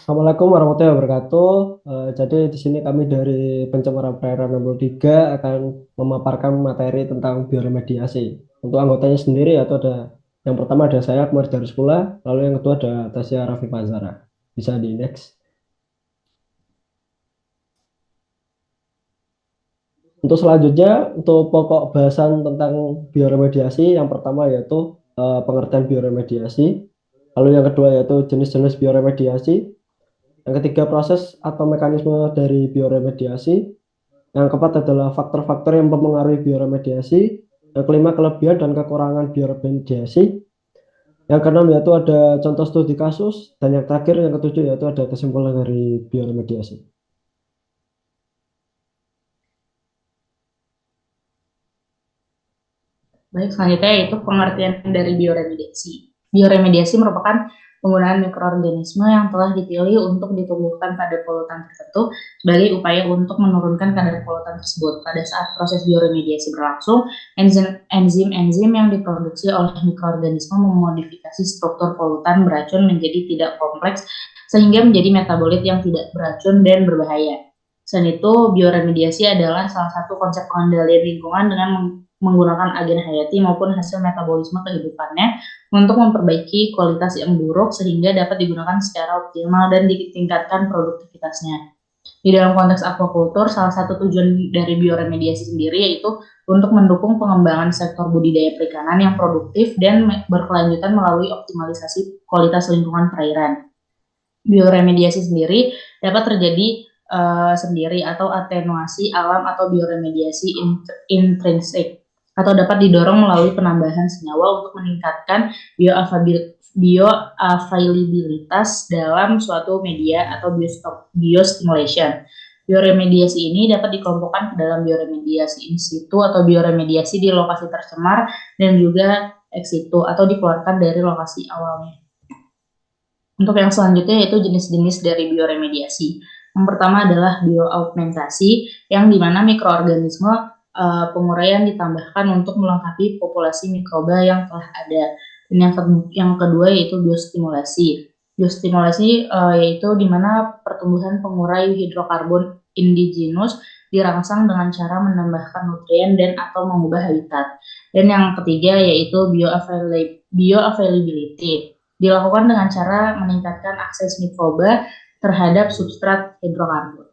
Assalamualaikum warahmatullahi wabarakatuh. Jadi di sini kami dari Pencemaran Perairan 63 akan memaparkan materi tentang bioremediasi. Untuk anggotanya sendiri atau ada yang pertama ada saya Akmal Darusfula, lalu yang kedua ada Tasya Raffi Fazara. Bisa di next. Untuk selanjutnya, untuk pokok bahasan tentang bioremediasi, yang pertama yaitu pengertian bioremediasi, lalu yang kedua yaitu jenis-jenis bioremediasi, yang ketiga proses atau mekanisme dari bioremediasi, yang keempat adalah faktor-faktor yang mempengaruhi bioremediasi, yang kelima kelebihan dan kekurangan bioremediasi, yang keenam yaitu ada contoh studi kasus, dan yang terakhir yang ketujuh yaitu ada kesimpulan dari bioremediasi. Baik, selanjutnya yaitu pengertian dari bioremediasi. Bioremediasi merupakan penggunaan mikroorganisme yang telah dipilih untuk ditumbuhkan pada polutan tertentu sebagai upaya untuk menurunkan kadar polutan tersebut. Pada saat proses bioremediasi berlangsung, enzim-enzim yang diproduksi oleh mikroorganisme memodifikasi struktur polutan beracun menjadi tidak kompleks sehingga menjadi metabolit yang tidak beracun dan berbahaya. Selain itu, bioremediasi adalah salah satu konsep pengendalian lingkungan dengan menggunakan agen hayati maupun hasil metabolisme kehidupannya untuk memperbaiki kualitas yang buruk sehingga dapat digunakan secara optimal dan ditingkatkan produktivitasnya. Di dalam konteks aquaculture, salah satu tujuan dari bioremediasi sendiri yaitu untuk mendukung pengembangan sektor budidaya perikanan yang produktif dan berkelanjutan melalui optimalisasi kualitas lingkungan perairan. Bioremediasi sendiri dapat terjadi sendiri atau atenuasi alam atau bioremediasi intrinsik atau dapat didorong melalui penambahan senyawa untuk meningkatkan bioavailabilitas dalam suatu media atau biostimulation. Bioremediasi ini dapat dikelompokkan ke dalam bioremediasi in situ atau bioremediasi di lokasi tercemar dan juga ex situ atau dikeluarkan dari lokasi awalnya. Untuk yang selanjutnya yaitu jenis-jenis dari bioremediasi. Yang pertama adalah bioaugmentasi yang dimana mikroorganisme penguraian ditambahkan untuk melengkapi populasi mikroba yang telah ada. Dan yang kedua yaitu biostimulasi. Biostimulasi yaitu di mana pertumbuhan pengurai hidrokarbon indigenous dirangsang dengan cara menambahkan nutrien dan atau mengubah habitat. Dan yang ketiga yaitu bioavailability. Dilakukan dengan cara meningkatkan akses mikroba terhadap substrat hidrokarbon.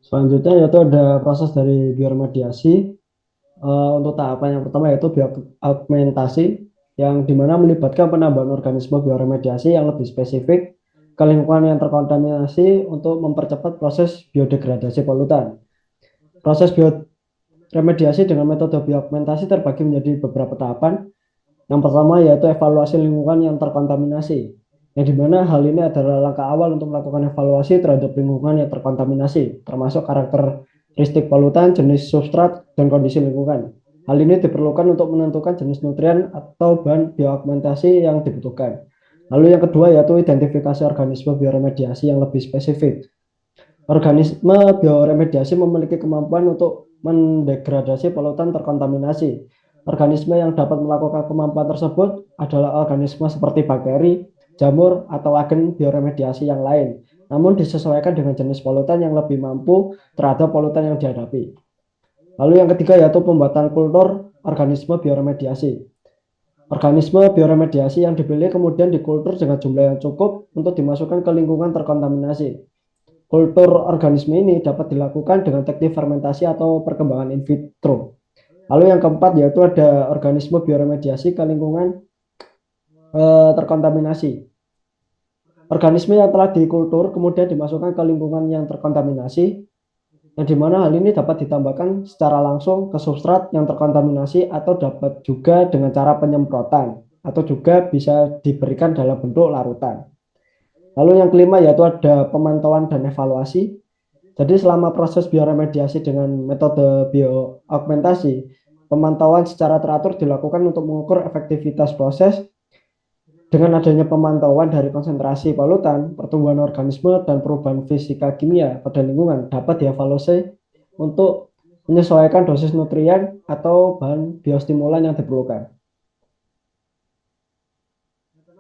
Selanjutnya yaitu ada proses dari bioremediasi. Untuk tahapan yang pertama yaitu bioaugmentasi, yang dimana melibatkan penambahan organisme bioremediasi yang lebih spesifik ke lingkungan yang terkontaminasi untuk mempercepat proses biodegradasi polutan. Proses bioremediasi dengan metode bioaugmentasi terbagi menjadi beberapa tahapan. Yang pertama yaitu evaluasi lingkungan yang terkontaminasi, yang dimana hal ini adalah langkah awal untuk melakukan evaluasi terhadap lingkungan yang terkontaminasi, termasuk karakteristik polutan, jenis substrat, dan kondisi lingkungan. Hal ini diperlukan untuk menentukan jenis nutrien atau bahan bioaugmentasi yang dibutuhkan. Lalu yang kedua yaitu identifikasi organisme bioremediasi yang lebih spesifik. Organisme bioremediasi memiliki kemampuan untuk mendegradasi polutan terkontaminasi. Organisme yang dapat melakukan kemampuan tersebut adalah organisme seperti bakteri, jamur, atau agen bioremediasi yang lain, namun disesuaikan dengan jenis polutan yang lebih mampu terhadap polutan yang dihadapi. Lalu yang ketiga yaitu pembuatan kultur organisme bioremediasi. Organisme bioremediasi yang dipilih kemudian dikultur dengan jumlah yang cukup untuk dimasukkan ke lingkungan terkontaminasi. Kultur organisme ini dapat dilakukan dengan teknik fermentasi atau perkembangan in vitro. Lalu yang keempat yaitu ada organisme bioremediasi ke lingkungan terkontaminasi. Organisme yang telah dikultur kemudian dimasukkan ke lingkungan yang terkontaminasi, yang dimana hal ini dapat ditambahkan secara langsung ke substrat yang terkontaminasi atau dapat juga dengan cara penyemprotan atau juga bisa diberikan dalam bentuk larutan. Lalu yang kelima yaitu ada pemantauan dan evaluasi. Jadi selama proses bioremediasi dengan metode bioaugmentasi, pemantauan secara teratur dilakukan untuk mengukur efektivitas proses. Dengan adanya pemantauan dari konsentrasi polutan, pertumbuhan organisme, dan perubahan fisika kimia pada lingkungan dapat dievaluasi untuk menyesuaikan dosis nutrien atau bahan biostimulan yang diperlukan.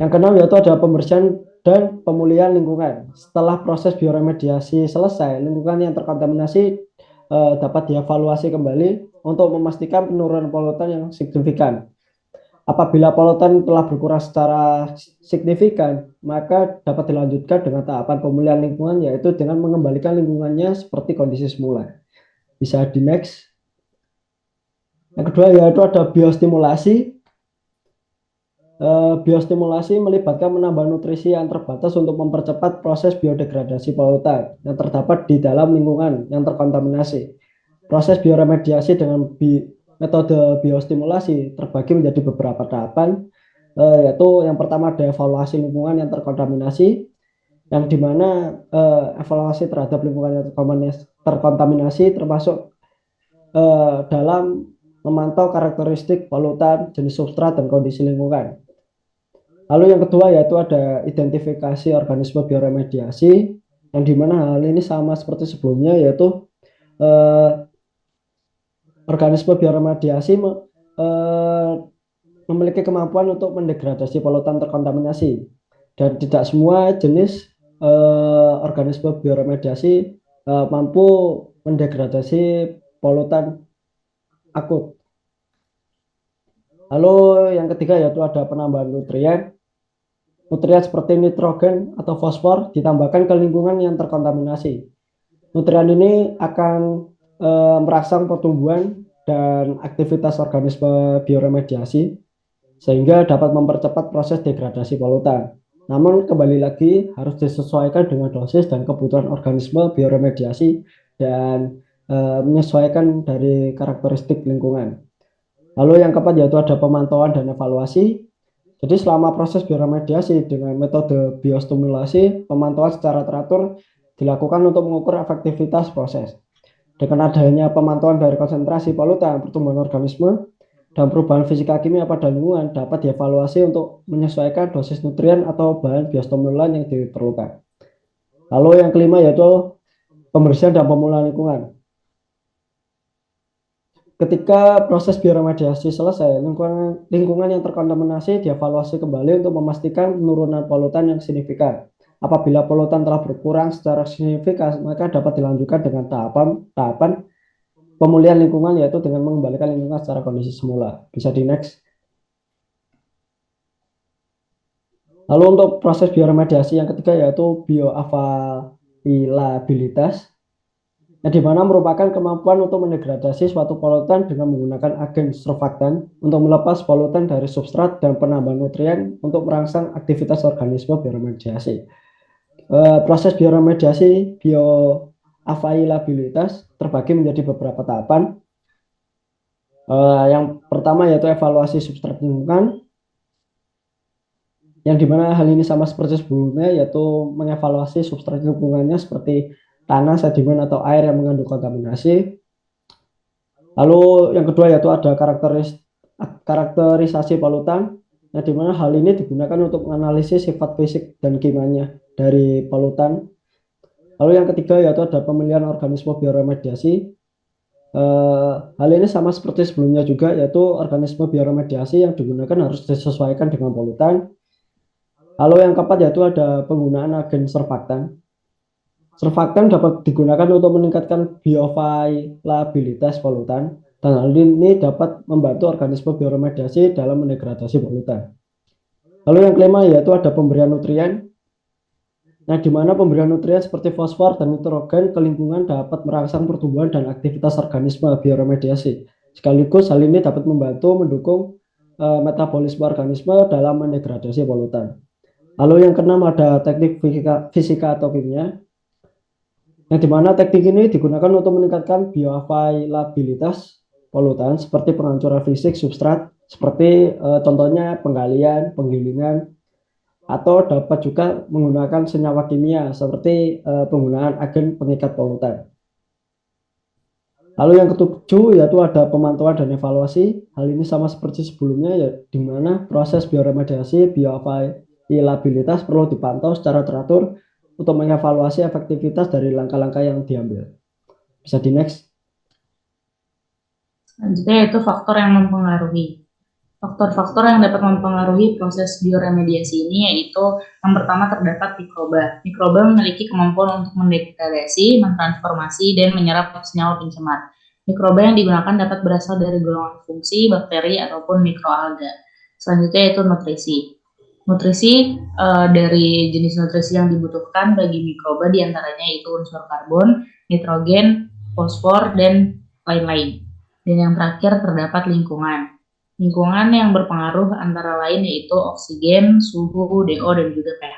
Yang keenam yaitu ada pembersihan dan pemulihan lingkungan. Setelah proses bioremediasi selesai, lingkungan yang terkontaminasi dapat dievaluasi kembali untuk memastikan penurunan polutan yang signifikan. Apabila polutan telah berkurang secara signifikan, maka dapat dilanjutkan dengan tahapan pemulihan lingkungan, yaitu dengan mengembalikan lingkungannya seperti kondisi semula. Bisa di next. Yang kedua yaitu ada biostimulasi. Biostimulasi melibatkan menambah nutrisi yang terbatas untuk mempercepat proses biodegradasi polutan yang terdapat di dalam lingkungan yang terkontaminasi. Proses bioremediasi dengan metode biostimulasi terbagi menjadi beberapa tahapan, yaitu yang pertama ada evaluasi lingkungan yang terkontaminasi, yang dimana evaluasi terhadap lingkungan yang terkontaminasi termasuk dalam memantau karakteristik polutan, jenis substrat, dan kondisi lingkungan. Lalu yang kedua yaitu ada identifikasi organisme bioremediasi, yang dimana hal ini sama seperti sebelumnya, yaitu organisme bioremediasi memiliki kemampuan untuk mendegradasi polutan terkontaminasi, dan tidak semua jenis organisme bioremediasi mampu mendegradasi polutan akut. Lalu yang ketiga yaitu ada penambahan nutrien. Nutrien seperti nitrogen atau fosfor ditambahkan ke lingkungan yang terkontaminasi. Nutrien ini akan merangsang pertumbuhan dan aktivitas organisme bioremediasi sehingga dapat mempercepat proses degradasi polutan. Namun kembali lagi harus disesuaikan dengan dosis dan kebutuhan organisme bioremediasi dan menyesuaikan dari karakteristik lingkungan. Lalu yang keempat yaitu ada pemantauan dan evaluasi. Jadi selama proses bioremediasi dengan metode biostimulasi, pemantauan secara teratur dilakukan untuk mengukur efektivitas proses. Dengan adanya pemantauan dari konsentrasi polutan, pertumbuhan organisme, dan perubahan fisika kimia pada lingkungan dapat dievaluasi untuk menyesuaikan dosis nutrien atau bahan biostimulan yang diperlukan. Lalu yang kelima yaitu pembersihan dan pemulihan lingkungan. Ketika proses bioremediasi selesai, lingkungan yang terkontaminasi dievaluasi kembali untuk memastikan penurunan polutan yang signifikan. Apabila polutan telah berkurang secara signifikan, maka dapat dilanjutkan dengan tahapan pemulihan lingkungan, yaitu dengan mengembalikan lingkungan secara kondisi semula. Bisa di next. Lalu untuk proses bioremediasi yang ketiga yaitu bioavailabilitas, yang dimana merupakan kemampuan untuk mendegradasi suatu polutan dengan menggunakan agen surfaktan untuk melepas polutan dari substrat dan penambah nutrien untuk merangsang aktivitas organisme bioremediasi. Proses bioremediasi bioavailabilitas terbagi menjadi beberapa tahapan. Yang pertama yaitu evaluasi substrat lingkungan, yang dimana hal ini sama seperti sebelumnya, yaitu mengevaluasi substrat lingkungannya seperti tanah, sedimen, atau air yang mengandung kontaminasi. Lalu yang kedua yaitu ada karakterisasi polutan, yang dimana hal ini digunakan untuk menganalisis sifat fisik dan kimianya dari polutan. Lalu yang ketiga yaitu ada pemilihan organisme bioremediasi. Hal ini sama seperti sebelumnya juga, yaitu organisme bioremediasi yang digunakan harus disesuaikan dengan polutan. Lalu yang keempat yaitu ada penggunaan agen surfaktan. Surfaktan dapat digunakan untuk meningkatkan bioavailabilitas polutan, dan hal ini dapat membantu organisme bioremediasi dalam mendegradasi polutan. Lalu yang kelima yaitu ada pemberian nutrien, yang dimana pemberian nutrien seperti fosfor dan nitrogen ke lingkungan dapat merangsang pertumbuhan dan aktivitas organisme bioremediasi. Sekaligus hal ini dapat membantu mendukung metabolisme organisme dalam mendegradasi polutan. Lalu yang keenam ada teknik fisika atau kimia, yang dimana teknik ini digunakan untuk meningkatkan bioavailabilitas polutan seperti penghancuran fisik substrat, seperti contohnya penggalian, penggilingan, atau dapat juga menggunakan senyawa kimia seperti penggunaan agen pengikat polutan. Lalu yang ketujuh yaitu ada pemantauan dan evaluasi. Hal ini sama seperti sebelumnya, ya, di mana proses bioremediasi bioavailabilitas perlu dipantau secara teratur untuk mengevaluasi efektivitas dari langkah-langkah yang diambil. Bisa di next. Selanjutnya itu faktor yang mempengaruhi. Faktor-faktor yang dapat mempengaruhi proses bioremediasi ini yaitu yang pertama terdapat mikroba. Mikroba memiliki kemampuan untuk mendegradasi, mentransformasi, dan menyerap senyawa pencemar. Mikroba yang digunakan dapat berasal dari golongan fungsi, bakteri, ataupun mikroalga. Selanjutnya yaitu nutrisi. Nutrisi dari jenis nutrisi yang dibutuhkan bagi mikroba diantaranya itu unsur karbon, nitrogen, fosfor, dan lain-lain. Dan yang terakhir terdapat lingkungan. Lingkungan yang berpengaruh antara lain yaitu oksigen, suhu, DO, dan juga pH.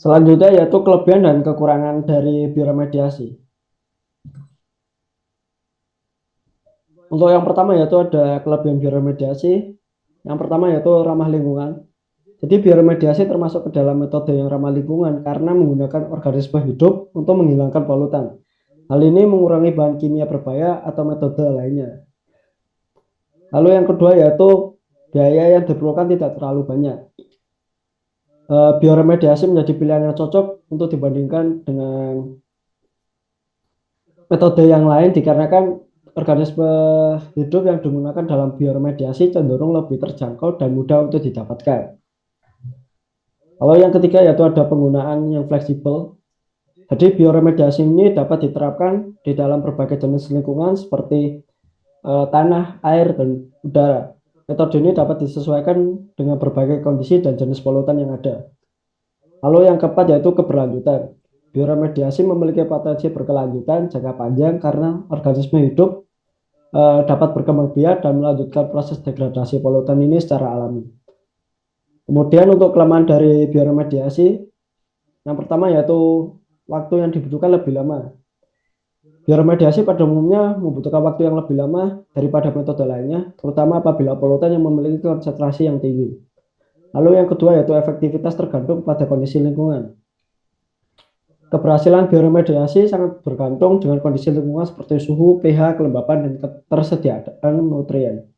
Selanjutnya yaitu kelebihan dan kekurangan dari bioremediasi. Untuk yang pertama yaitu ada kelebihan bioremediasi. Yang pertama yaitu ramah lingkungan. Jadi bioremediasi termasuk ke dalam metode yang ramah lingkungan karena menggunakan organisme hidup untuk menghilangkan polutan. Hal ini mengurangi bahan kimia berbahaya atau metode lainnya. Lalu yang kedua yaitu biaya yang diperlukan tidak terlalu banyak. Bioremediasi menjadi pilihan yang cocok untuk dibandingkan dengan metode yang lain dikarenakan organisme hidup yang digunakan dalam bioremediasi cenderung lebih terjangkau dan mudah untuk didapatkan. Lalu yang ketiga yaitu ada penggunaan yang fleksibel. Jadi bioremediasi ini dapat diterapkan di dalam berbagai jenis lingkungan seperti tanah, air, dan udara. Metode ini dapat disesuaikan dengan berbagai kondisi dan jenis polutan yang ada. Lalu yang keempat yaitu keberlanjutan. Bioremediasi memiliki potensi berkelanjutan jangka panjang karena organisme hidup dapat berkembang biak dan melanjutkan proses degradasi polutan ini secara alami. Kemudian untuk kelemahan dari bioremediasi, yang pertama yaitu waktu yang dibutuhkan lebih lama. Bioremediasi pada umumnya membutuhkan waktu yang lebih lama daripada metode lainnya, terutama apabila polutan yang memiliki konsentrasi yang tinggi. Lalu yang kedua yaitu efektivitas tergantung pada kondisi lingkungan. Keberhasilan bioremediasi sangat bergantung dengan kondisi lingkungan seperti suhu, pH, kelembapan, dan ketersediaan nutrien.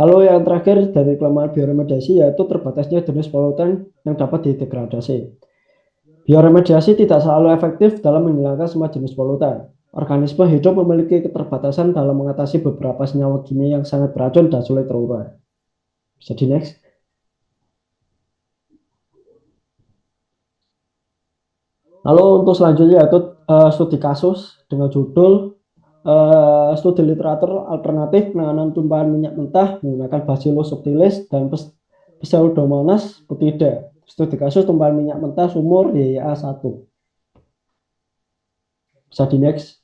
Lalu yang terakhir dari kelemahan bioremediasi yaitu terbatasnya jenis polutan yang dapat didegradasi. Bioremediasi tidak selalu efektif dalam menghilangkan semua jenis polutan. Organisme hidup memiliki keterbatasan dalam mengatasi beberapa senyawa kimia yang sangat beracun dan sulit terurai. Bisa di next. Lalu untuk selanjutnya yaitu studi kasus dengan judul studi literatur alternatif penanganan tumpahan minyak mentah menggunakan Bacillus subtilis dan Pseudomonas putida. Studi kasus tumpahan minyak mentah sumur YYA1. Bisa di next.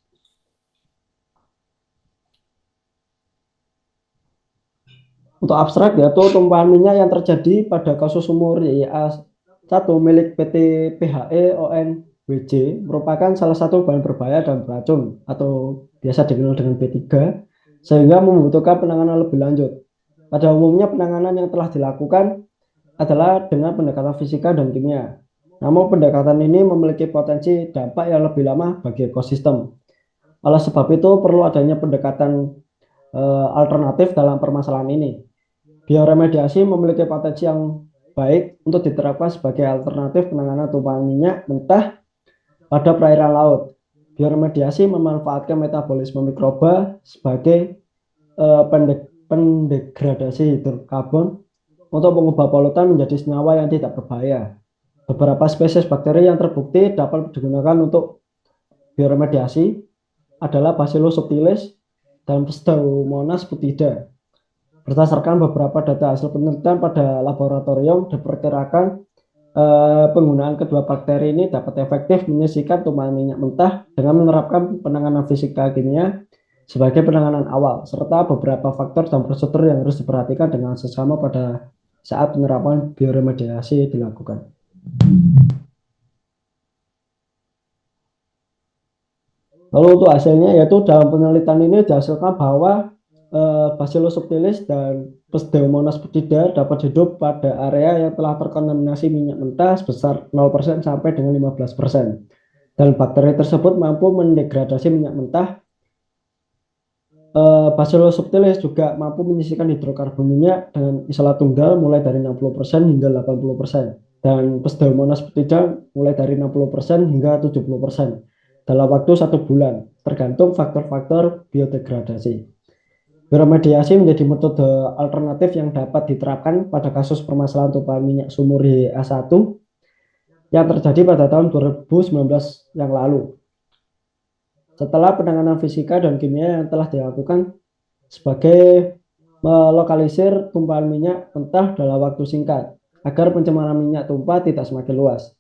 Untuk abstrak yaitu tumpahan minyak yang terjadi pada kasus sumur YYA1 milik PT PHE ONWJ merupakan salah satu bahan berbahaya dan beracun atau biasa dikenal dengan B3 sehingga membutuhkan penanganan lebih lanjut. Pada umumnya penanganan yang telah dilakukan adalah dengan pendekatan fisika dan kimia. Namun pendekatan ini memiliki potensi dampak yang lebih lama bagi ekosistem. Oleh sebab itu perlu adanya pendekatan alternatif dalam permasalahan ini. Bioremediasi memiliki potensi yang baik untuk diterapkan sebagai alternatif penanganan tumpahan minyak mentah pada perairan laut. Bioremediasi memanfaatkan metabolisme mikroba sebagai pendegradasi hidrokarbon untuk mengubah polutan menjadi senyawa yang tidak berbahaya. Beberapa spesies bakteri yang terbukti dapat digunakan untuk bioremediasi adalah Bacillus subtilis dan Pseudomonas putida. Berdasarkan beberapa data hasil penelitian pada laboratorium, diperkirakan penggunaan kedua bakteri ini dapat efektif menyisihkan tumpahan minyak mentah dengan menerapkan penanganan fisika kimia sebagai penanganan awal, serta beberapa faktor dan prosedur yang harus diperhatikan dengan seksama pada saat penerapan bioremediasi dilakukan. Lalu untuk hasilnya yaitu dalam penelitian ini dihasilkan bahwa Bacillus subtilis dan Pseudomonas putida dapat hidup pada area yang telah terkontaminasi minyak mentah sebesar 0% sampai dengan 15%. Dan bakteri tersebut mampu mendegradasi minyak mentah. Bacillus subtilis juga mampu menyisihkan hidrokarbon minyak dengan isolat tunggal mulai dari 60% hingga 80%. Dan Pseudomonas putida mulai dari 60% hingga 70% dalam waktu 1 bulan, tergantung faktor-faktor biodegradasi. Bioremediasi menjadi metode alternatif yang dapat diterapkan pada kasus permasalahan tumpahan minyak sumur HA1 yang terjadi pada tahun 2019 yang lalu. Setelah penanganan fisika dan kimia yang telah dilakukan sebagai melokalisir tumpahan minyak mentah dalam waktu singkat agar pencemaran minyak tumpah tidak semakin luas.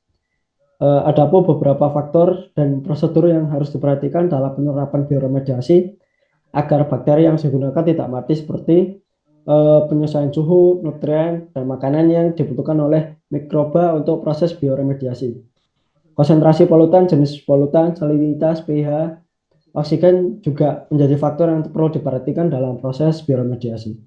Ada pun beberapa faktor dan prosedur yang harus diperhatikan dalam penerapan bioremediasi agar bakteri yang digunakan tidak mati seperti penyesuaian suhu, nutrien, dan makanan yang dibutuhkan oleh mikroba untuk proses bioremediasi. Konsentrasi polutan, jenis polutan, salinitas, pH, oksigen juga menjadi faktor yang perlu diperhatikan dalam proses bioremediasi.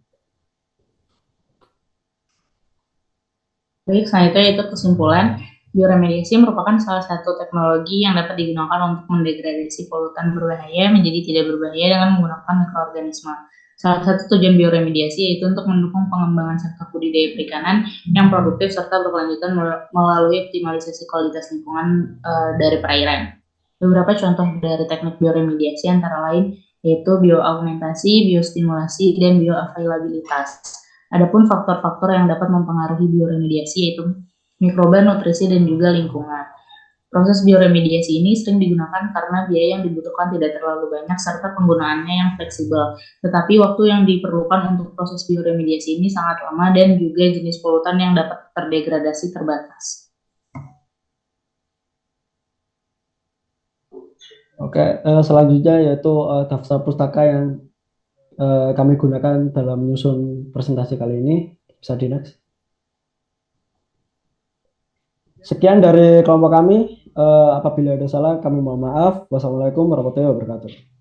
Baik, selanjutnya itu kesimpulan. Bioremediasi merupakan salah satu teknologi yang dapat digunakan untuk mendegradasi polutan berbahaya menjadi tidak berbahaya dengan menggunakan mikroorganisme. Salah satu tujuan bioremediasi yaitu untuk mendukung pengembangan sektor budidaya perikanan yang produktif serta berkelanjutan melalui optimalisasi kualitas lingkungan dari perairan. Beberapa contoh dari teknik bioremediasi antara lain yaitu bioaugmentasi, biostimulasi, dan bioavailabilitas. Adapun faktor-faktor yang dapat mempengaruhi bioremediasi yaitu mikroba, nutrisi, dan juga lingkungan. Proses bioremediasi ini sering digunakan karena biaya yang dibutuhkan tidak terlalu banyak serta penggunaannya yang fleksibel. Tetapi waktu yang diperlukan untuk proses bioremediasi ini sangat lama dan juga jenis polutan yang dapat terdegradasi terbatas. Oke, selanjutnya yaitu daftar pustaka yang kami gunakan dalam menyusun presentasi kali ini. Bisa di next. Sekian dari kelompok kami. Apabila ada salah, kami mohon maaf. Wassalamualaikum warahmatullahi wabarakatuh.